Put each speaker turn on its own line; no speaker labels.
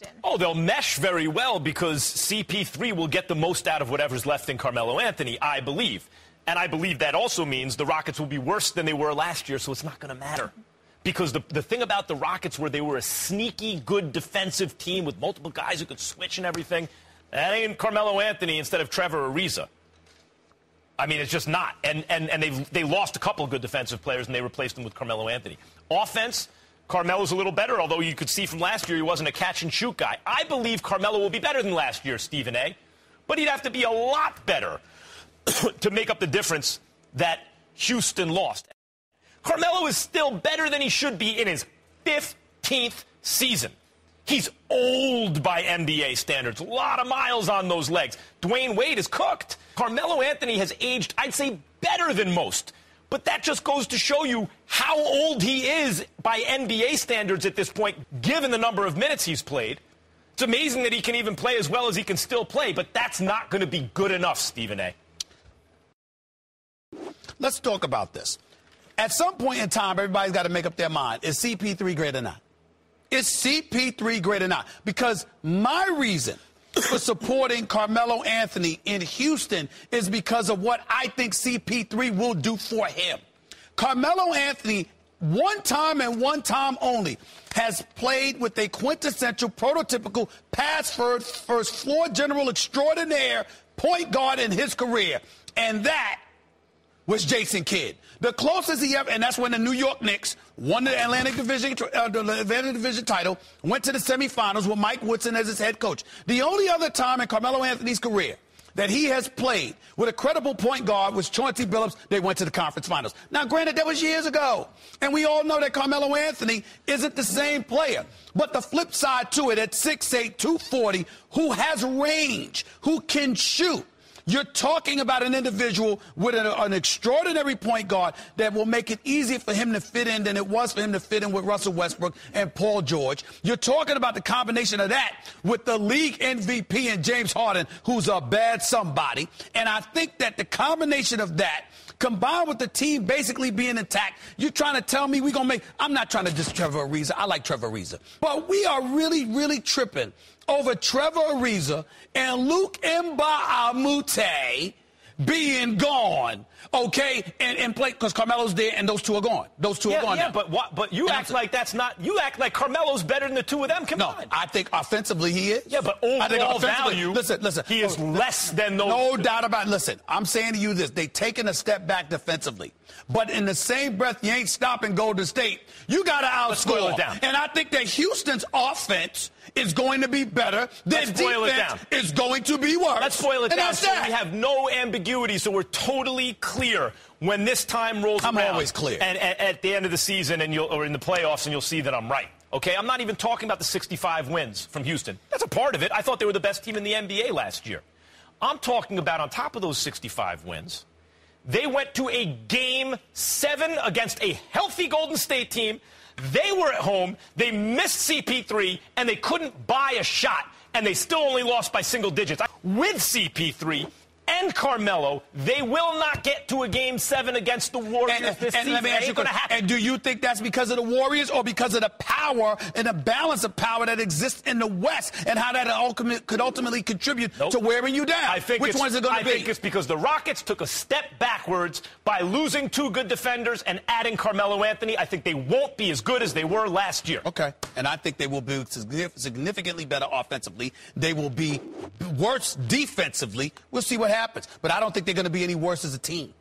Houston?
Oh, they'll mesh very well because CP3 will get the most out of whatever's left in Carmelo Anthony, I believe. And I believe that also means the Rockets will be worse than they were last year, so it's not going to matter. Because the thing about the Rockets where they were a sneaky good defensive team with multiple guys who could switch and everything, that ain't Carmelo Anthony instead of Trevor Ariza. I mean, it's just not. And they lost a couple of good defensive players, and they replaced them with Carmelo Anthony. Offense, Carmelo's a little better, although you could see from last year he wasn't a catch-and-shoot guy. I believe Carmelo will be better than last year, Stephen A. But he'd have to be a lot better to make up the difference that Houston lost. Carmelo is still better than he should be in his 15th season. He's old by NBA standards. A lot of miles on those legs. Dwayne Wade is cooked. Carmelo Anthony has aged, I'd say, better than most. But that just goes to show you how old he is by NBA standards at this point, given the number of minutes he's played. It's amazing that he can even play as well as he can still play, but that's not going to be good enough, Stephen A.
Let's talk about this. At some point in time, everybody's got to make up their mind. Is CP3 great or not? Is CP3 great or not? Because my reason for supporting Carmelo Anthony in Houston is because of what I think CP3 will do for him. Carmelo Anthony, one time and one time only, has played with a quintessential, prototypical pass-first floor general extraordinaire point guard in his career. And that was Jason Kidd. The closest he ever, and that's when the New York Knicks won the Atlantic Division title, went to the semifinals with Mike Woodson as his head coach. The only other time in Carmelo Anthony's career that he has played with a credible point guard was Chauncey Billups. They went to the conference finals. Now, granted, that was years ago, and we all know that Carmelo Anthony isn't the same player. But the flip side to it, at 6'8", 240, who has range, who can shoot. You're talking about an individual with an extraordinary point guard that will make it easier for him to fit in than it was for him to fit in with Russell Westbrook and Paul George. You're talking about the combination of that with the league MVP and James Harden, who's a bad somebody. And I think that the combination of that, combined with the team basically being intact, you're trying to tell me we're going to make – I'm not trying to diss Trevor Ariza. I like Trevor Ariza. But we are really, really tripping over Trevor Ariza and Luke Mbah-a-Moute being gone, okay, and play because Carmelo's there and those two are gone. Those two are gone.
Yeah,
now.
but you act like that's not. You act like Carmelo's better than the two of them. Come on.
No, I think offensively he is.
Yeah, but overall value,
listen.
He is less than those.
No doubt about it. Listen, I'm saying to you this: they taken a step back defensively, but in the same breath, you ain't stopping Golden State. You got to outscore.
Let's boil it down.
And I think that Houston's offense is going to be better. Their defense is going to be worse.
Let's boil it
and
down so we have no ambiguity, so we're totally clear when this time rolls around.
I'm always clear.
And at the end of the season or in the playoffs, and you'll see that I'm right. Okay, I'm not even talking about the 65 wins from Houston. That's a part of it. I thought they were the best team in the NBA last year. I'm talking about on top of those 65 wins, they went to a Game 7 against a healthy Golden State team. They were at home, they missed CP3, and they couldn't buy a shot, and they still only lost by single digits. With CP3 and Carmelo, they will not get to a Game 7 against the Warriors this season.
Let me ask you, and do you think that's because of the Warriors or because of the power and the balance of power that exists in the West and how that could ultimately contribute to wearing you down? Which one is it going to be?
I think it's because the Rockets took a step backwards by losing two good defenders and adding Carmelo Anthony. I think they won't be as good as they were last year.
Okay. And I think they will be significantly better offensively. They will be worse defensively. We'll see what happens. But I don't think they're going to be any worse as a team.